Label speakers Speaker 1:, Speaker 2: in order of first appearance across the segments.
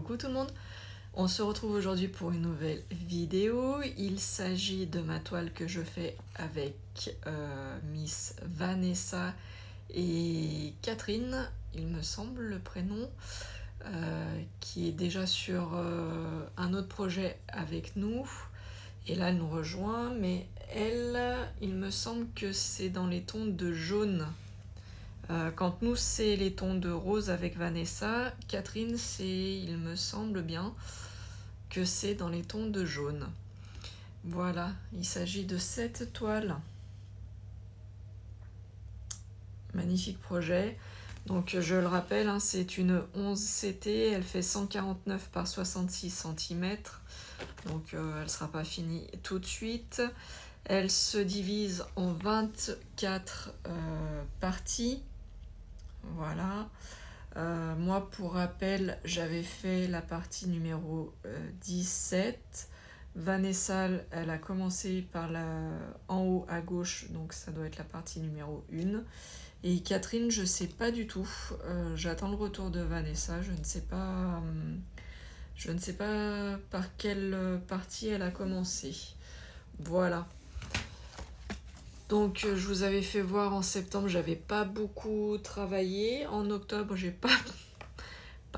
Speaker 1: Coucou tout le monde, on se retrouve aujourd'hui pour une nouvelle vidéo. Il s'agit de ma toile que je fais avec Miss Vanessa et Catherine, il me semble le prénom, qui est déjà sur un autre projet avec nous. Et là elle nous rejoint, mais elle, il me semble que c'est dans les tons de jaune. Quand nous c'est les tons de rose avec Vanessa, Catherine c'est, il me semble bien, que c'est dans les tons de jaune. Voilà, il s'agit de cette toile. Magnifique projet. Donc je le rappelle, hein, c'est une 11 CT, elle fait 149 par 66 cm. Donc elle ne sera pas finie tout de suite. Elle se divise en 24 parties. Voilà. Moi, pour rappel, j'avais fait la partie numéro 17. Vanessa, elle a commencé par en haut à gauche, donc ça doit être la partie numéro 1. Et Catherine, je ne sais pas du tout. J'attends le retour de Vanessa. Je ne sais pas par quelle partie elle a commencé. Voilà. Donc je vous avais fait voir en septembre, j'avais pas beaucoup travaillé. En octobre, j'ai pas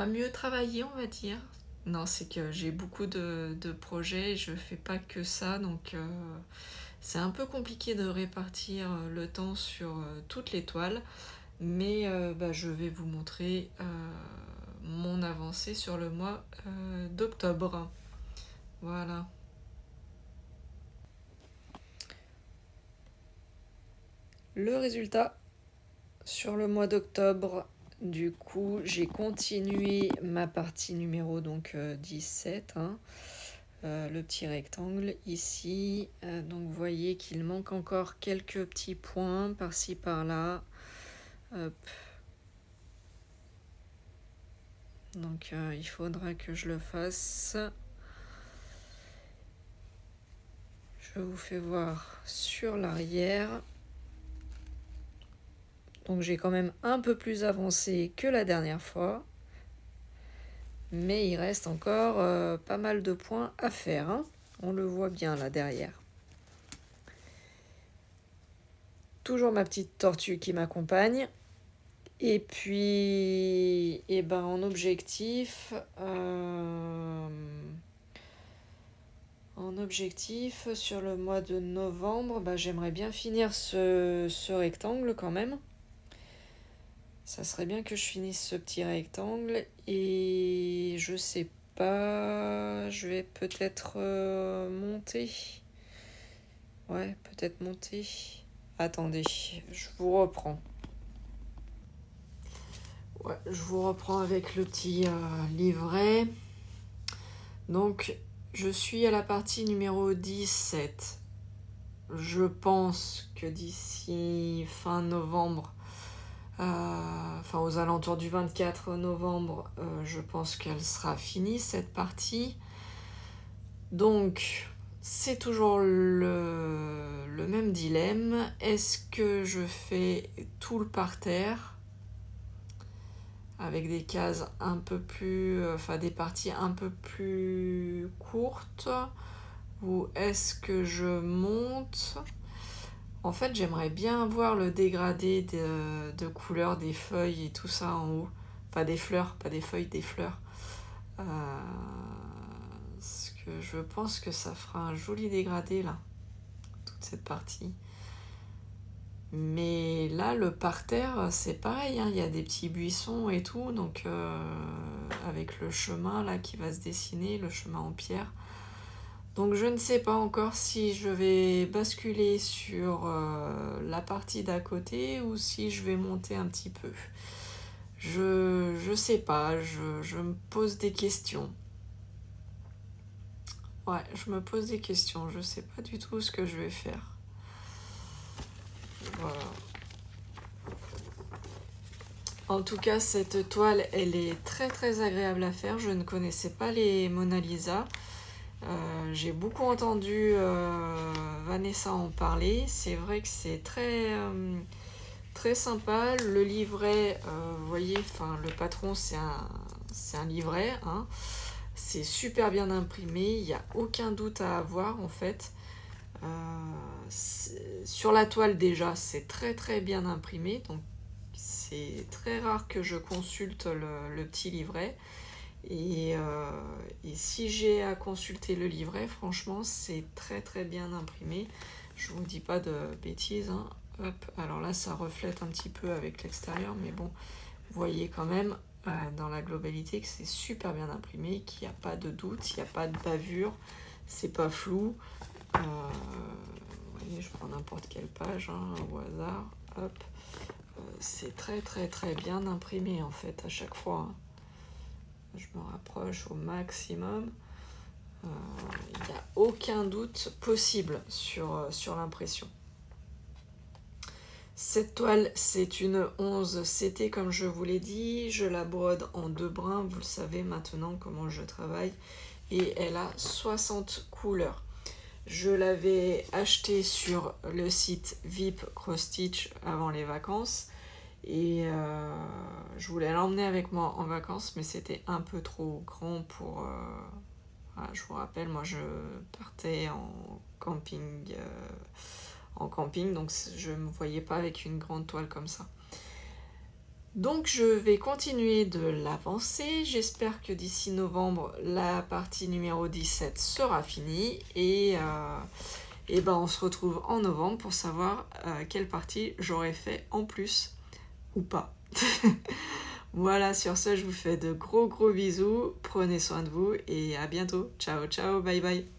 Speaker 1: mieux travaillé, on va dire. Non, c'est que j'ai beaucoup de projets et je fais pas que ça, donc c'est un peu compliqué de répartir le temps sur toutes les toiles. Mais je vais vous montrer mon avancée sur le mois d'octobre. Voilà. Le résultat sur le mois d'octobre, du coup, j'ai continué ma partie numéro 17, hein, le petit rectangle ici. Donc vous voyez qu'il manque encore quelques petits points par-ci par-là. Hop. Donc il faudra que je le fasse. Je vous fais voir sur l'arrière. Donc j'ai quand même un peu plus avancé que la dernière fois. Mais il reste encore pas mal de points à faire, hein. On le voit bien là derrière. Toujours ma petite tortue qui m'accompagne. Et puis, en objectif, sur le mois de novembre, j'aimerais bien finir ce rectangle quand même. Ça serait bien que je finisse ce petit rectangle et je sais pas, je vais peut-être monter. Ouais, peut-être monter. Attendez, je vous reprends. Ouais, je vous reprends avec le petit livret. Donc, je suis à la partie numéro 17. Je pense que d'ici fin novembre, aux alentours du 24 novembre, je pense qu'elle sera finie cette partie. Donc c'est toujours le même dilemme. Est-ce que je fais tout le parterre avec des cases un peu plus, des parties un peu plus courtes, ou est-ce que je monte? En fait, j'aimerais bien voir le dégradé de couleur des feuilles et tout ça en haut. Pas des fleurs, pas des feuilles, des fleurs. Parce que je pense que ça fera un joli dégradé là, toute cette partie. Mais là, le parterre, c'est pareil, hein, il y a des petits buissons et tout, donc avec le chemin là qui va se dessiner, le chemin en pierre. Donc je ne sais pas encore si je vais basculer sur la partie d'à côté ou si je vais monter un petit peu. Je sais pas, je me pose des questions. Ouais, je me pose des questions, je sais pas du tout ce que je vais faire. Voilà. En tout cas, cette toile, elle est très très agréable à faire. Je ne connaissais pas les Mona Lisa. J'ai beaucoup entendu Vanessa en parler. C'est vrai que c'est très sympa. Le livret, vous voyez, le patron, c'est c'est un livret, hein. C'est super bien imprimé, il n'y a aucun doute à avoir en fait. Sur la toile déjà, c'est très bien imprimé, donc c'est très rare que je consulte le petit livret. Et si j'ai à consulter le livret, franchement, c'est très bien imprimé. Je vous dis pas de bêtises, hein. Hop, alors là, ça reflète un petit peu avec l'extérieur, mais bon, vous voyez quand même dans la globalité que c'est super bien imprimé, qu'il n'y a pas de doute, il n'y a pas de bavure, c'est pas flou. Vous voyez, je prends n'importe quelle page, hein, au hasard, hop. C'est très bien imprimé en fait à chaque fois, hein. Je me rapproche au maximum. Il n'y a aucun doute possible sur l'impression. Cette toile, c'est une 11 CT comme je vous l'ai dit. Je la brode en 2 brins, vous le savez maintenant comment je travaille. Et elle a 60 couleurs. Je l'avais achetée sur le site VIP Cross Stitch avant les vacances. Et je voulais l'emmener avec moi en vacances, mais c'était un peu trop grand pour... Voilà, je vous rappelle, moi je partais en camping, donc je ne me voyais pas avec une grande toile comme ça. Donc je vais continuer de l'avancer. J'espère que d'ici novembre, la partie numéro 17 sera finie. Et ben on se retrouve en novembre pour savoir quelle partie j'aurais fait en plus ou pas. Voilà, sur ce, je vous fais de gros bisous. Prenez soin de vous et à bientôt. Ciao, bye bye.